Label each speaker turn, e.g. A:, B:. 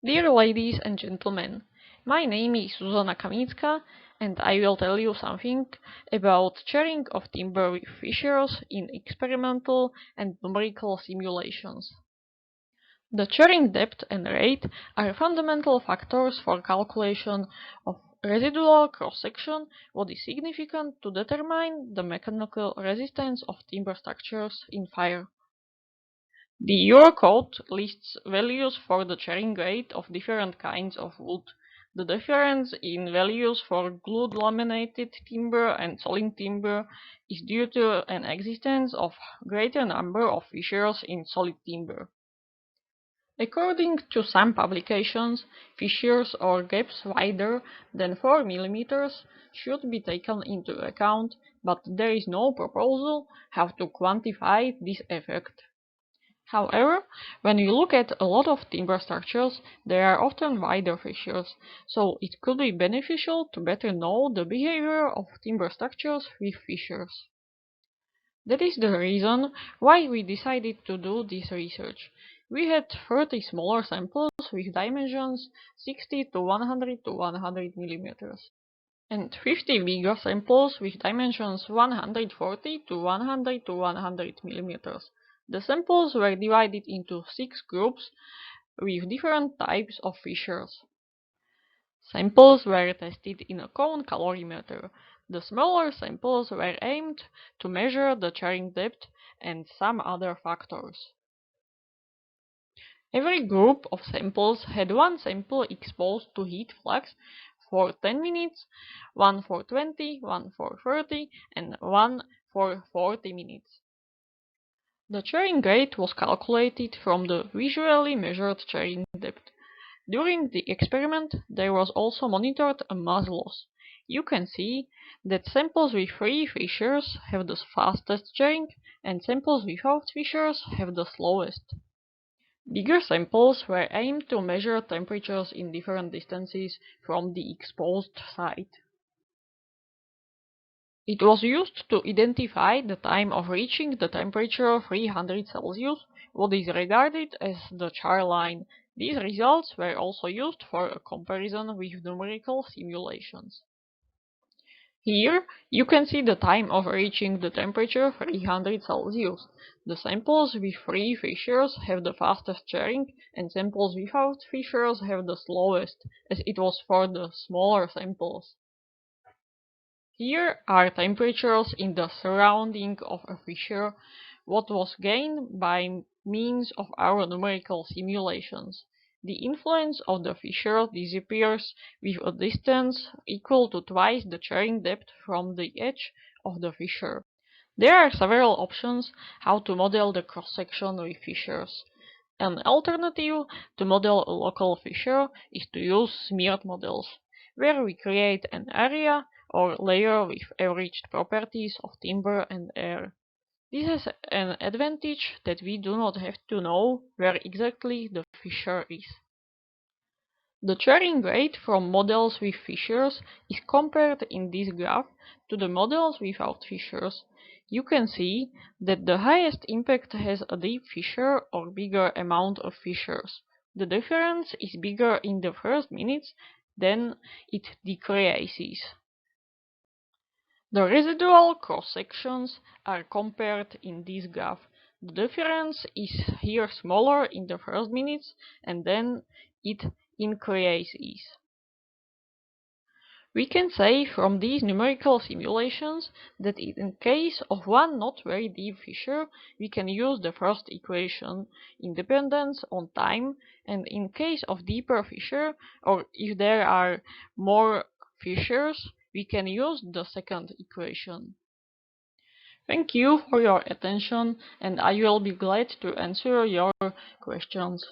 A: Dear ladies and gentlemen, my name is Zuzana Kamenická and I will tell you something about charring of timber with fissures in experimental and numerical simulations. The charring depth and rate are fundamental factors for calculation of residual cross-section, what is significant to determine the mechanical resistance of timber structures in fire. The Eurocode lists values for the charring rate of different kinds of wood. The difference in values for glued laminated timber and solid timber is due to an existence of greater number of fissures in solid timber. According to some publications, fissures or gaps wider than 4 mm should be taken into account, but there is no proposal how to quantify this effect. However, when you look at a lot of timber structures, there are often wider fissures, so it could be beneficial to better know the behavior of timber structures with fissures. That is the reason why we decided to do this research. We had 30 smaller samples with dimensions 60 to 100 to 100 mm, and 50 bigger samples with dimensions 140 to 100 to 100 mm. The samples were divided into 6 groups with different types of fissures. Samples were tested in a cone calorimeter. The smaller samples were aimed to measure the charring depth and some other factors. Every group of samples had one sample exposed to heat flux for 10 minutes, one for 20, one for 30, and one for 40 minutes. The charring rate was calculated from the visually measured charring depth. During the experiment, there was also monitored a mass loss. You can see that samples with 3 fissures have the fastest charring, and samples without fissures have the slowest. Bigger samples were aimed to measure temperatures in different distances from the exposed site. It was used to identify the time of reaching the temperature 300 Celsius, what is regarded as the char line. These results were also used for a comparison with numerical simulations. Here you can see the time of reaching the temperature 300 Celsius. The samples with 3 fissures have the fastest charring, and samples without fissures have the slowest, as it was for the smaller samples. Here are temperatures in the surrounding of a fissure, what was gained by means of our numerical simulations. The influence of the fissure disappears with a distance equal to twice the charring depth from the edge of the fissure. There are several options how to model the cross-section with fissures. An alternative to model a local fissure is to use smeared models, where we create an area or layer with averaged properties of timber and air. This has an advantage that we do not have to know where exactly the fissure is. The charring rate from models with fissures is compared in this graph to the models without fissures. You can see that the highest impact has a deep fissure or bigger amount of fissures. The difference is bigger in the first minutes, then it decreases. The residual cross-sections are compared in this graph. The difference is here smaller in the first minutes, and then it increases. We can say from these numerical simulations that in case of one not very deep fissure, we can use the first equation, independence on time, and in case of deeper fissure, or if there are more fissures, we can use the second equation. Thank you for your attention, and I will be glad to answer your questions.